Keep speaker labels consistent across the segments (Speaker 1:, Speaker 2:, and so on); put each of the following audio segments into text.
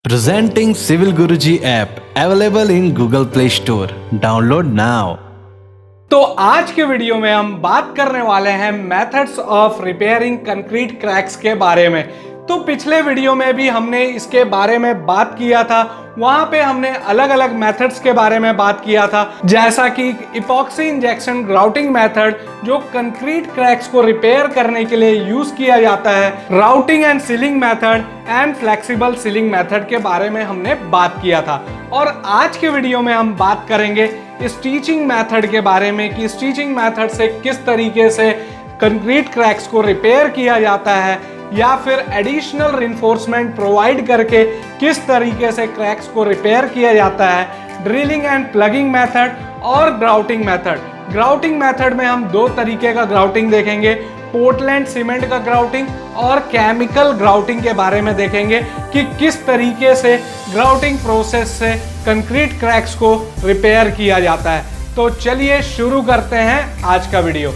Speaker 1: Presenting Civil Guruji app available in Google Play Store. Download now.
Speaker 2: तो आज के video में हम बात करने वाले हैं methods of repairing concrete cracks के बारे में। तो पिछले वीडियो में भी हमने इसके बारे में बात किया था, वहां पे हमने अलग अलग मेथड्स के बारे में बात किया था, जैसा कि इपॉक्सी इंजेक्शन ग्राउटिंग मेथड जो कंक्रीट क्रैक्स को रिपेयर करने के लिए यूज किया जाता है, routing and ceiling method and flexible ceiling method के बारे में हमने बात किया था। और आज के वीडियो में हम बात करेंगे स्टिचिंग मेथड के बारे में कि स्टिचिंग मेथड से किस तरीके से कंक्रीट क्रैक्स को रिपेयर किया जाता है या फिर एडिशनल रिइंफोर्समेंट प्रोवाइड करके किस तरीके से क्रैक्स को रिपेयर किया जाता है, ड्रिलिंग एंड प्लगिंग मेथड और ग्राउटिंग मेथड। ग्राउटिंग मेथड में हम दो तरीके का ग्राउटिंग देखेंगे, पोर्टलैंड सीमेंट का ग्राउटिंग और केमिकल ग्राउटिंग के बारे में देखेंगे कि किस तरीके से ग्राउटिंग प्रोसेस से कंक्रीट क्रैक्स को रिपेयर किया जाता है। तो चलिए शुरू करते हैं आज का वीडियो।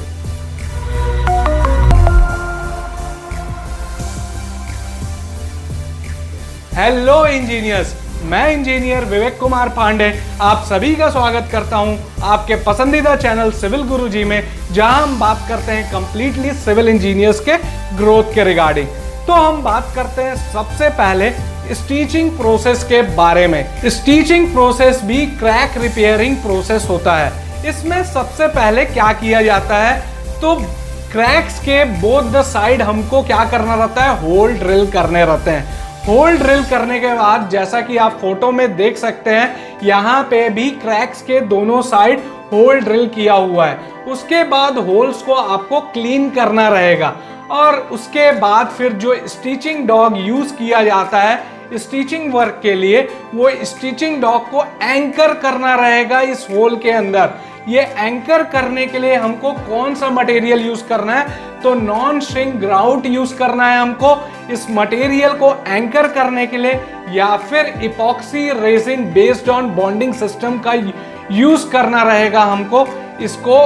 Speaker 2: हेलो इंजीनियर्स, मैं इंजीनियर विवेक कुमार पांडे आप सभी का स्वागत करता हूं आपके पसंदीदा चैनल सिविल गुरुजी में, जहां हम बात करते हैं कंप्लीटली सिविल इंजीनियर्स के ग्रोथ के रिगार्डिंग। तो हम बात करते हैं सबसे पहले स्टिचिंग प्रोसेस के बारे में। स्टिचिंग प्रोसेस भी क्रैक रिपेयरिंग प्रोसेस होता है। इसमें सबसे पहले क्या किया जाता है, तो क्रैक्स के बोथ द साइड हमको क्या करना रहता है, होल ड्रिल करने रहते हैं। होल ड्रिल करने के बाद जैसा कि आप फोटो में देख सकते हैं, यहाँ पे भी क्रैक्स के दोनों साइड होल ड्रिल किया हुआ है। उसके बाद होल्स को आपको क्लीन करना रहेगा और उसके बाद फिर जो स्टिचिंग डॉग यूज किया जाता है स्टिचिंग वर्क के लिए, वो स्टिचिंग डॉग को एंकर करना रहेगा इस होल के अंदर। ये एंकर करने के लिए हमको कौन सा मटेरियल यूज करना है, तो नॉन श्रिंक ग्राउट यूज करना है हमको इस मटेरियल को एंकर करने के लिए, या फिर epoxy resin based on bonding system का यूज करना रहेगा हमको इसको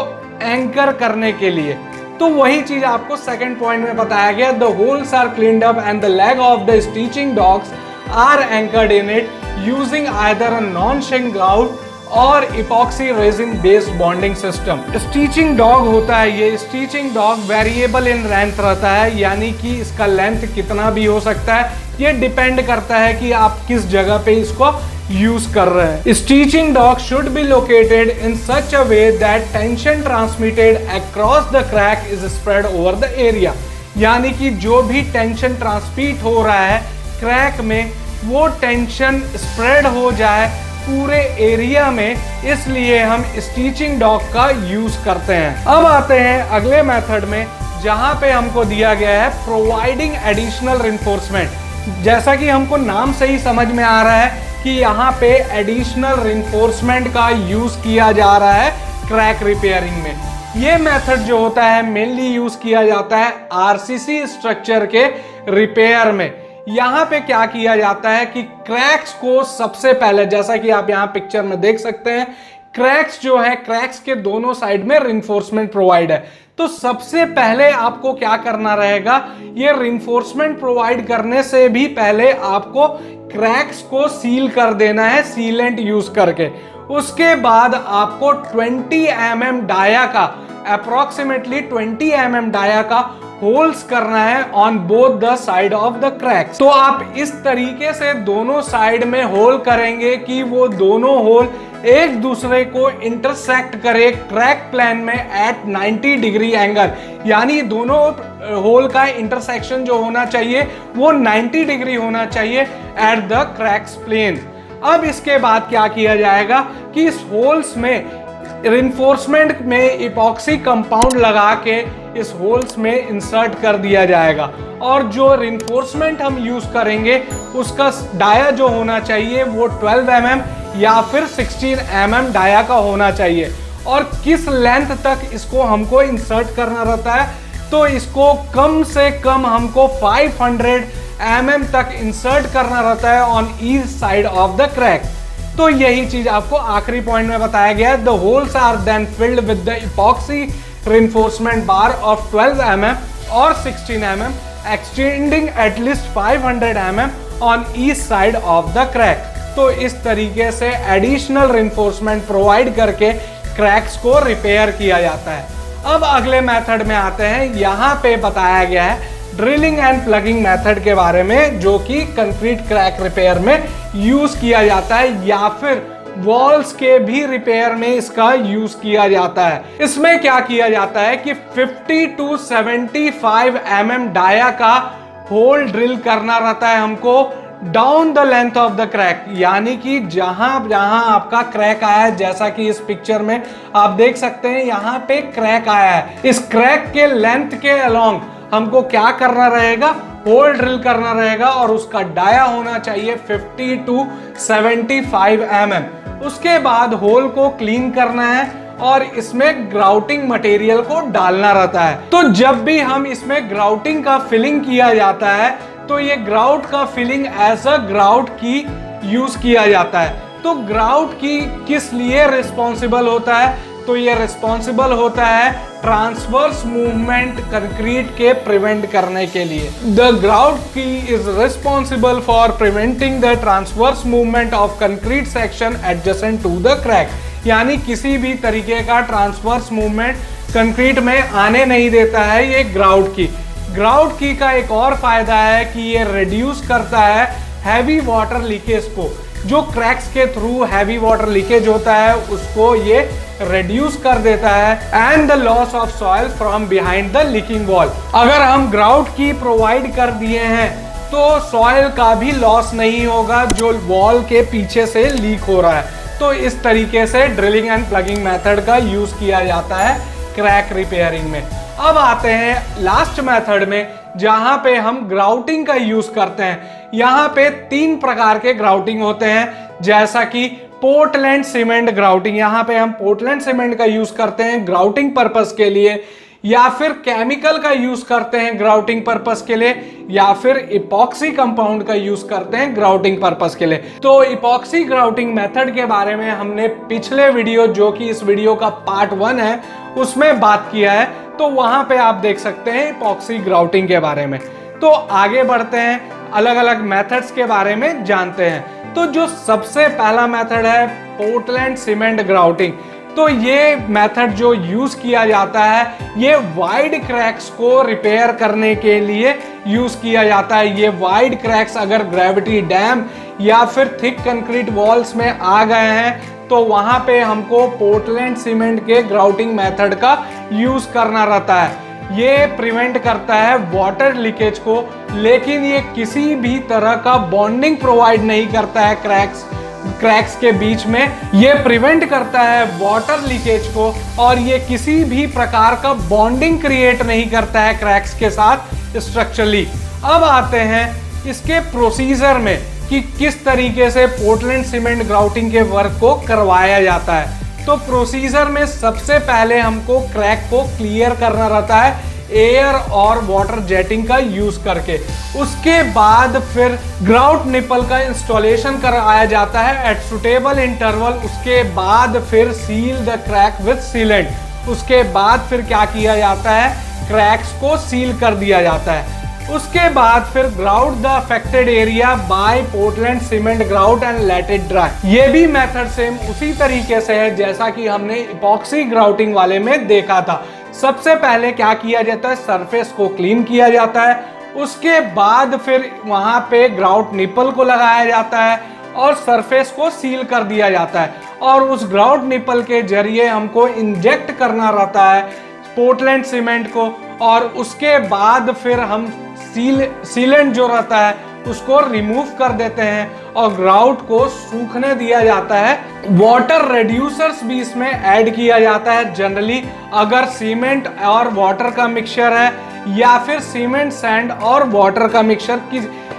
Speaker 2: एंकर करने के लिए। तो वही चीज आपको सेकंड पॉइंट में बताया गया, the holes are cleaned up and the leg of the stitching dogs are anchored in it using either a non shrink grout or epoxy resin based bonding system. Stitching dog होता है, ये stitching dog variable in length रहता है, यानी कि इसका length कितना भी हो सकता है। ये डिपेंड करता है कि आप किस जगह पे इसको यूज कर रहे हैं। Stitching dog should be located in such a way that tension transmitted across the crack is spread over the area, यानी कि जो भी टेंशन ट्रांसमिट हो रहा है क्रैक में, वो टेंशन स्प्रेड हो जाए पूरे एरिया में, इसलिए हम स्टिचिंग डॉग का यूज करते हैं। अब आते हैं अगले मेथड में, जहां पे हमको दिया गया है प्रोवाइडिंग एडिशनल रिइंफोर्समेंट। जैसा कि हमको नाम से ही समझ में आ रहा है कि यहाँ पे एडिशनल रिइंफोर्समेंट का यूज किया जा रहा है क्रैक रिपेयरिंग में। ये मेथड जो होता है मेनली यूज किया जाता है आरसीसी स्ट्रक्चर के रिपेयर में। यहाँ पे क्या किया जाता है कि क्रैक्स को सबसे पहले, जैसा कि आप यहाँ पिक्चर में देख सकते हैं, क्रैक्स जो है क्रैक्स के दोनों साइड में रिइंफोर्समेंट प्रोवाइड है। तो सबसे पहले आपको क्या करना रहेगा, ये रिइंफोर्समेंट प्रोवाइड करने से भी पहले आपको क्रैक्स को सील कर देना है सीलेंट यूज करके। उसके बाद आपको 20 mm डाया का, अप्रोक्सीमेटली 20 mm डाया का होल्स करना है on both the side of the crack. तो आप इस तरीके से दोनों साइड में होल करेंगे कि वो दोनों होल एक दूसरे को इंटरसेक्ट करे क्रैक प्लेन में एट 90 डिग्री एंगल, यानी दोनों होल का इंटरसेक्शन जो होना चाहिए वो 90 डिग्री होना चाहिए एट द क्रैक्स प्लेन। अब इसके बाद क्या किया जाएगा कि इस होल्स में रिइंफोर्समेंट में इपॉक्सी कंपाउंड लगा के इस होल्स में इंसर्ट कर दिया जाएगा, और जो रिइंफोर्समेंट हम यूज करेंगे उसका डाया जो होना चाहिए वो 12 mm या फिर 16 mm डाया का होना चाहिए। और किस लेंथ तक इसको हमको इंसर्ट करना रहता है, तो इसको कम से कम हमको 500 mm तक इंसर्ट करना रहता है on each side of the crack. तो यही चीज आपको आखिरी पॉइंट में बताया गया है, the holes are then filled with the epoxy reinforcement bar of 12 mm और 16 mm, extending at least 500 mm on each side of the crack. तो इस तरीके से एडिशनल रिइंफोर्समेंट प्रोवाइड करके क्रैक्स को रिपेयर किया जाता है। अब अगले मेथड में आते हैं। यहाँ पे बताया गया है ड्रिलिंग एंड प्लगिंग मेथड के बारे में, जो कि कंक्रीट क्रैक रिपेयर में यूज किया जाता है या फिर वॉल्स के भी रिपेयर में इसका यूज किया जाता है। इसमें क्या किया जाता है कि 50 to 75 mm डाया का होल ड्रिल करना रहता है हमको down the length of the crack, यानी कि जहां जहां आपका क्रैक आया है, जैसा कि इस पिक्चर में आप देख सकते हैं यहाँ पे क्रैक आया है। इस क्रैक के लेंथ के अलोंग हमको क्या करना रहेगा, होल ड्रिल करना रहेगा और उसका डाया होना चाहिए 50 to 75 mm। उसके बाद होल को क्लीन करना है और इसमें ग्राउटिंग मटेरियल को डालना रहता है। तो जब भी हम इसमें ग्राउटिंग का फिलिंग किया जाता है तो ये ग्राउट का फिलिंग एज अ ग्राउट की यूज किया जाता है। तो ग्राउट की किस लिए रिस्पॉन्सिबल होता है, तो ये रिस्पॉन्सिबल होता है ट्रांसवर्स मूवमेंट कंक्रीट के प्रिवेंट करने के लिए। The grout key is responsible for preventing the transverse movement of concrete section adjacent to the crack, यानी किसी भी तरीके का ट्रांसवर्स मूवमेंट कंक्रीट में आने नहीं देता है ये ग्राउट की। ग्राउट की का एक और फायदा है कि ये रिड्यूस करता है हैवी वाटर लीकेज को। जो क्रैक्स के थ्रू हैवी वाटर लीकेज होता है उसको ये रिड्यूस कर देता है and the loss of soil from behind the leaking wall. अगर हम ग्राउट की प्रोवाइड कर दिए हैं तो सॉइल का भी लॉस नहीं होगा जो वॉल के पीछे से लीक हो रहा है। तो इस तरीके से ड्रिलिंग एंड प्लगिंग मेथड का यूज किया जाता है क्रैक रिपेयरिंग में। अब आते हैं लास्ट मेथड में, जहां पे हम ग्राउटिंग का यूज करते हैं। यहाँ पे 3 प्रकार के ग्राउटिंग होते हैं, जैसा कि पोर्टलैंड सीमेंट ग्राउटिंग। यहाँ पे हम पोर्टलैंड सीमेंट का यूज करते हैं ग्राउटिंग पर्पस के लिए, या फिर केमिकल का यूज करते हैं ग्राउटिंग पर्पस के लिए, या फिर इपॉक्सी कंपाउंड का यूज करते हैं ग्राउटिंग पर्पस के लिए। तो इपॉक्सी ग्राउटिंग मेथड के बारे में हमने पिछले वीडियो, जो कि इस वीडियो का पार्ट 1 है, उसमें बात किया है। तो वहां पे आप देख सकते हैं इपॉक्सी ग्राउटिंग के बारे में। तो आगे बढ़ते हैं, अलग अलग मेथड्स के बारे में जानते हैं। तो जो सबसे पहला मेथड है पोर्टलैंड सीमेंट ग्राउटिंग। तो ये मेथड जो यूज किया जाता है ये वाइड क्रैक्स को रिपेयर करने के लिए यूज किया जाता है। ये वाइड क्रैक्स अगर ग्रेविटी डैम या फिर थिक कंक्रीट वॉल्स में आ गए हैं तो वहां पे हमको पोर्टलैंड सीमेंट के ग्राउटिंग मेथड का यूज करना रहता है। ये प्रिवेंट करता है वाटर लीकेज को, लेकिन ये किसी भी तरह का बॉन्डिंग प्रोवाइड नहीं करता है क्रैक्स के बीच में। ये प्रिवेंट करता है वाटर लीकेज को और ये किसी भी प्रकार का बॉन्डिंग क्रिएट नहीं करता है क्रैक्स के साथ स्ट्रक्चरली। अब आते हैं इसके प्रोसीजर में कि किस तरीके से पोर्टलैंड सीमेंट ग्राउटिंग के वर्क को करवाया जाता है। तो प्रोसीजर में सबसे पहले हमको क्रैक को क्लियर करना रहता है एयर और वाटर जेटिंग का यूज करके। उसके बाद फिर ग्राउट निपल का इंस्टॉलेशन कराया जाता है एट सुटेबल इंटरवल। उसके बाद फिर seal the crack with sealant. उसके बाद फिर क्या किया जाता है, क्रैक्स को सील कर दिया जाता है। उसके बाद फिर grout the affected area bye Portland cement grout and let it dry. ये भी मेथड सेम उसी तरीके से है जैसा कि हमने इपॉक्सी ग्राउटिंग वाले में देखा था। सबसे पहले क्या किया जाता है, सरफेस को क्लीन किया जाता है। उसके बाद फिर वहां पे ग्राउट निपल को लगाया जाता है और सरफेस को सील कर दिया जाता है और उस ग्राउट निपल के जरिए हमको इंजेक्ट करना रहता है पोर्टलैंड सीमेंट को और उसके बाद फिर हम सीलेंट जो रहता है उसको रिमूव कर देते हैं और ग्राउट को सूखने दिया जाता है। वाटर रिड्यूसर्स भी इसमें ऐड किया जाता है जनरली, अगर सीमेंट और वाटर का मिक्सचर है या फिर सीमेंट सैंड और वाटर का मिक्सचर,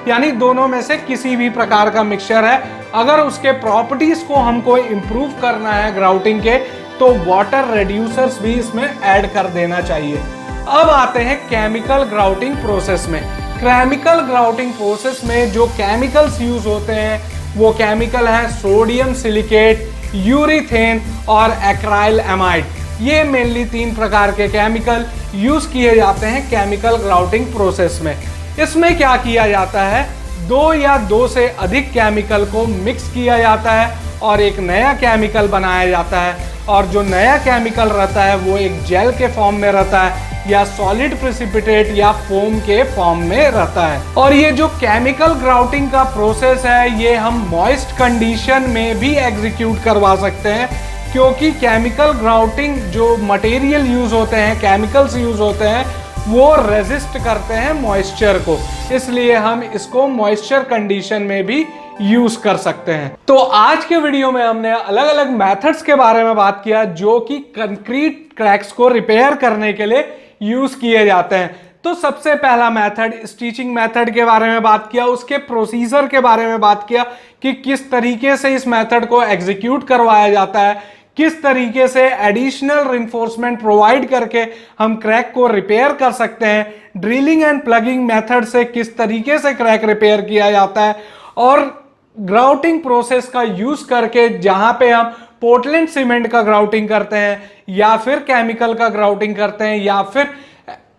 Speaker 2: यानी दोनों में से किसी भी प्रकार का मिक्सचर है। अगर उसके प्रॉपर्टीज को हमको इम्प्रूव करना है ग्राउटिंग के तो वाटर रिड्यूसर्स भी इसमें ऐड कर देना चाहिए। अब आते हैं केमिकल ग्राउटिंग प्रोसेस में। केमिकल ग्राउटिंग प्रोसेस में जो केमिकल्स यूज होते हैं वो केमिकल है सोडियम सिलिकेट, यूरीथेन और एक्राइल एमाइड। ये मेनली 3 प्रकार के केमिकल यूज किए जाते हैं केमिकल ग्राउटिंग प्रोसेस में। इसमें क्या किया जाता है, 2 या 2 से अधिक केमिकल को मिक्स किया जाता है और एक नया केमिकल बनाया जाता है। और जो नया केमिकल रहता है वो एक जेल के फॉर्म में रहता है या सॉलिड प्रेसिपिटेट या फोम के फॉर्म में रहता है। और ये जो केमिकल ग्राउटिंग का प्रोसेस है ये हम मॉइस्ट कंडीशन में भी एग्जीक्यूट करवा सकते हैं, क्योंकि केमिकल ग्राउटिंग जो मटेरियल यूज होते हैं, केमिकल्स यूज होते हैं, वो रेजिस्ट करते हैं मॉइस्चर को, इसलिए हम इसको मॉइस्चर कंडीशन में भी यूज कर सकते हैं। तो आज के वीडियो में हमने अलग अलग मेथड्स के बारे में बात किया जो कि कंक्रीट क्रैक्स को रिपेयर करने के लिए यूज किए जाते हैं। तो सबसे पहला मेथड स्टिचिंग मेथड के बारे में बात किया, उसके प्रोसीजर के बारे में बात किया कि किस तरीके से इस मेथड को एग्जीक्यूट करवाया जाता है, किस तरीके से एडिशनल रिइंफोर्समेंट प्रोवाइड करके हम क्रैक को रिपेयर कर सकते हैं, ड्रिलिंग एंड प्लगिंग मेथड से किस तरीके से क्रैक रिपेयर किया जाता है, और ग्राउटिंग प्रोसेस का यूज करके जहां पे हम पोर्टलैंड सीमेंट का ग्राउटिंग करते हैं या फिर केमिकल का ग्राउटिंग करते हैं या फिर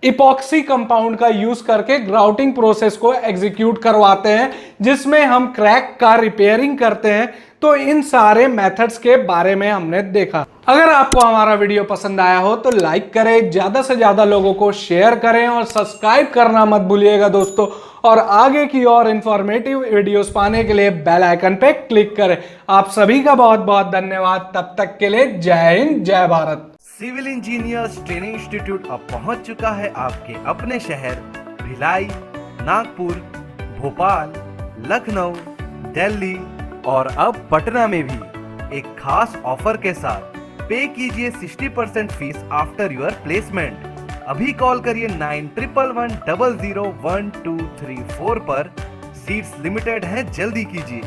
Speaker 2: इपॉक्सी कंपाउंड का यूज करके ग्राउटिंग प्रोसेस को एग्जीक्यूट करवाते हैं जिसमें हम क्रैक का रिपेयरिंग करते हैं। तो इन सारे मेथड्स के बारे में हमने देखा। अगर आपको हमारा वीडियो पसंद आया हो तो लाइक करें, ज्यादा से ज्यादा लोगों को शेयर करें और सब्सक्राइब करना मत भूलिएगा दोस्तों। और आगे की और इंफॉर्मेटिव वीडियोस पाने के लिए बेल आइकन पे क्लिक करें। आप सभी का बहुत बहुत धन्यवाद। तब तक के लिए जय हिंद, जय Bharat.
Speaker 3: Civil engineers training institute अब पहुंच चुका है आपके अपने शहर भिलाई, नागपुर, भोपाल, लखनऊ, दिल्ली और अब पटना में भी एक खास ऑफर के साथ। पे कीजिए 60% फीस आफ्टर योर प्लेसमेंट। अभी कॉल करिए 9111001234 पर। सीट्स लिमिटेड हैं, जल्दी कीजिए।